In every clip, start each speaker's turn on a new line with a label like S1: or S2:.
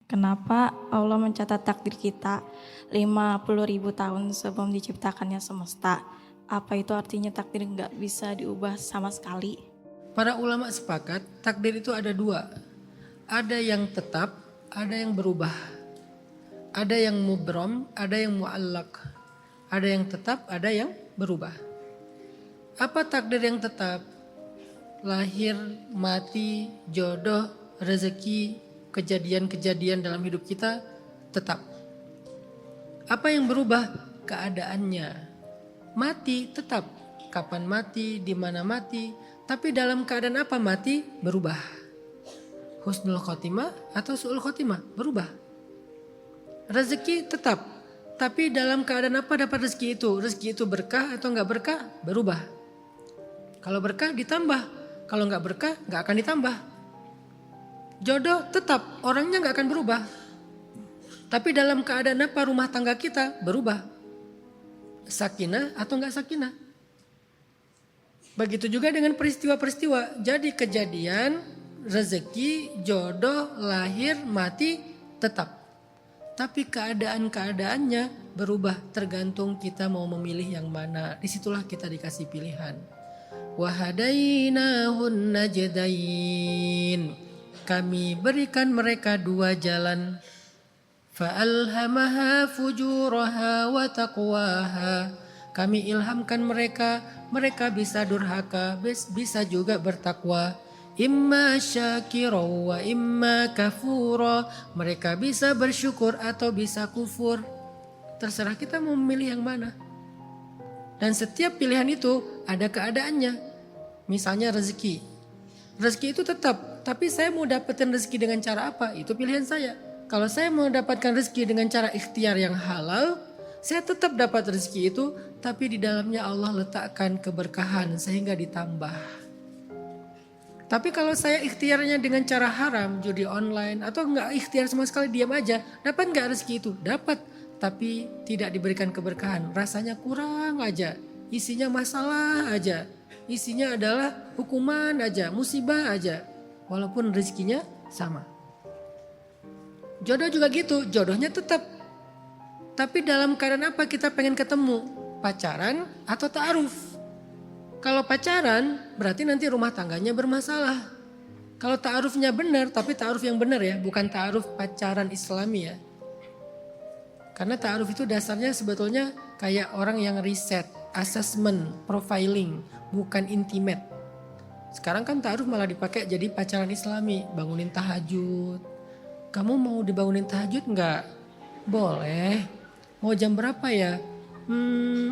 S1: Kenapa Allah mencatat takdir kita 50.000 tahun sebelum diciptakannya semesta? Apa itu artinya takdir nggak bisa diubah sama sekali?
S2: Para ulama sepakat takdir itu ada dua. Ada yang tetap, ada yang berubah. Ada yang mubrom, ada yang muallak. Ada yang tetap, ada yang berubah. Apa takdir yang tetap? Lahir, mati, jodoh, rezeki, kejadian-kejadian dalam hidup kita tetap. Apa yang berubah? Keadaannya. Mati tetap. Kapan mati, di mana mati, tapi dalam keadaan apa mati berubah. Husnul khotimah atau su'ul khotimah berubah. Rezeki tetap, tapi dalam keadaan apa dapat rezeki itu? Rezeki itu berkah atau enggak berkah? Berubah. Kalau berkah ditambah, kalau enggak berkah enggak akan ditambah. Jodoh tetap, orangnya enggak akan berubah. Tapi dalam keadaan apa rumah tangga kita berubah. Sakinah atau enggak sakinah. Begitu juga dengan peristiwa-peristiwa. Jadi kejadian, rezeki, jodoh, lahir, mati tetap. Tapi keadaan-keadaannya berubah tergantung kita mau memilih yang mana. Disitulah kita dikasih pilihan. Wahadainahun najdain. Kami berikan mereka dua jalan. Fa'alhamaha fujuraha wa taqwaha. Kami ilhamkan mereka, mereka bisa durhaka, bisa juga bertakwa. Imma syakira wa imma kafura. Mereka bisa bersyukur atau bisa kufur. Terserah kita mau memilih yang mana. Dan setiap pilihan itu ada keadaannya. Misalnya rezeki. Rezeki itu tetap, tapi saya mau dapetin rezeki dengan cara apa? Itu pilihan saya. Kalau saya mau dapatkan rezeki dengan cara ikhtiar yang halal, saya tetap dapat rezeki itu, tapi di dalamnya Allah letakkan keberkahan sehingga ditambah. Tapi kalau saya ikhtiarnya dengan cara haram, judi online, atau enggak ikhtiar sama sekali diam aja, dapat enggak rezeki itu? Dapat, tapi tidak diberikan keberkahan. Rasanya kurang aja, isinya masalah aja, isinya adalah hukuman aja, musibah aja, walaupun rezekinya sama. Jodoh juga gitu, jodohnya tetap. Tapi dalam keadaan apa kita pengen ketemu? Pacaran atau ta'aruf? Kalau pacaran berarti nanti rumah tangganya bermasalah. Kalau ta'arufnya benar, tapi ta'aruf yang benar ya, bukan ta'aruf pacaran Islami ya. Karena ta'aruf itu dasarnya sebetulnya kayak orang yang riset, assessment, profiling, bukan intimate. Sekarang kan ta'aruf malah dipakai jadi pacaran Islami, bangunin tahajud. Kamu mau dibangunin tahajud enggak? Boleh. Mau jam berapa ya?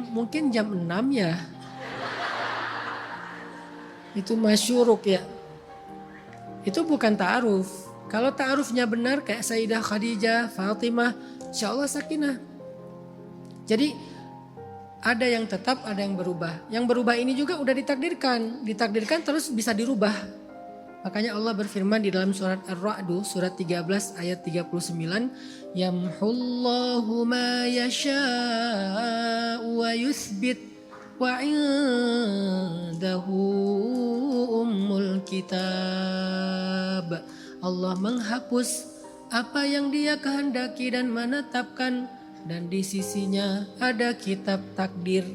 S2: Mungkin jam 6 ya. Itu masyuruk ya. Itu bukan ta'aruf. Kalau ta'arufnya benar kayak Sayyidah Khadijah, Fatimah, insya Allah sakinah. Jadi ada yang tetap, ada yang berubah. Yang berubah ini juga udah ditakdirkan. Ditakdirkan terus bisa dirubah. Makanya Allah berfirman di dalam surat Ar-Ra'd, surat 13 ayat 39. Yamhullahu ma yasha'u wa yuthbit wa indahu ummul kitab. Allah menghapus apa yang dia kehendaki dan menetapkan, dan di sisinya ada kitab takdir.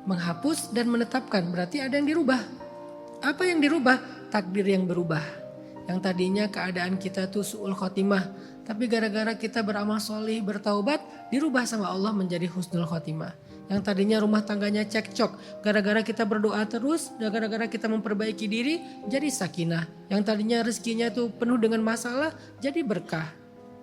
S2: Menghapus dan menetapkan berarti ada yang dirubah. Apa yang dirubah? Takdir yang berubah. Yang tadinya keadaan kita tuh su'ul khotimah, tapi gara-gara kita beramal solih, bertaubat, dirubah sama Allah menjadi husnul khotimah. Yang tadinya rumah tangganya cekcok, gara-gara kita berdoa terus, gara-gara kita memperbaiki diri, jadi sakinah. Yang tadinya rezekinya tuh penuh dengan masalah, jadi berkah.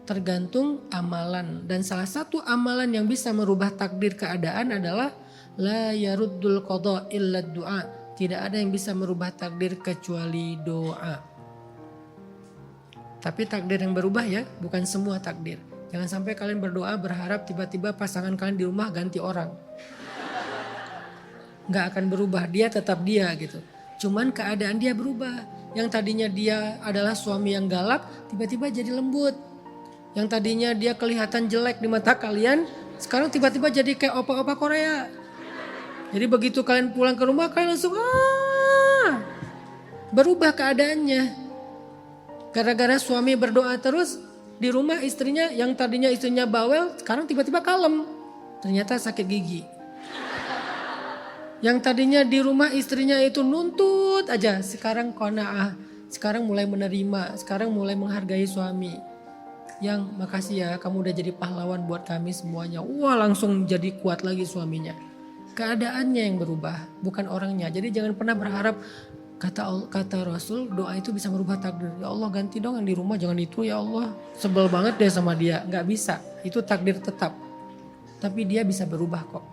S2: Tergantung amalan. Dan salah satu amalan yang bisa merubah takdir keadaan adalah la yaruddul qada illa du'a. Tidak ada yang bisa merubah takdir kecuali doa. Tapi takdir yang berubah ya, bukan semua takdir. Jangan sampai kalian berdoa berharap tiba-tiba pasangan kalian di rumah ganti orang. Gak akan berubah, dia tetap dia gitu. Cuman keadaan dia berubah. Yang tadinya dia adalah suami yang galak, tiba-tiba jadi lembut. Yang tadinya dia kelihatan jelek di mata kalian, sekarang tiba-tiba jadi kayak opa-opa Korea. Jadi begitu kalian pulang ke rumah, kalian langsung berubah keadaannya. Gara-gara suami berdoa terus, Di rumah istrinya yang tadinya istrinya bawel sekarang tiba-tiba kalem. Ternyata sakit gigi. Yang tadinya di rumah istrinya itu nuntut aja, sekarang qanaah, sekarang mulai menerima, sekarang mulai menghargai suami. Yang makasih ya kamu udah jadi pahlawan buat kami semuanya. Wah langsung jadi kuat lagi suaminya. Keadaannya yang berubah, bukan orangnya. Jadi jangan pernah berharap kata Rasul doa itu bisa merubah takdir. Ya Allah ganti dong yang di rumah jangan itu ya Allah. Sebel banget deh sama dia. Gak bisa, itu takdir tetap. Tapi dia bisa berubah kok.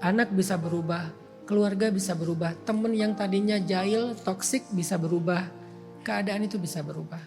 S2: Anak bisa berubah, keluarga bisa berubah. Temen yang tadinya jahil, toksik bisa berubah. Keadaan itu bisa berubah.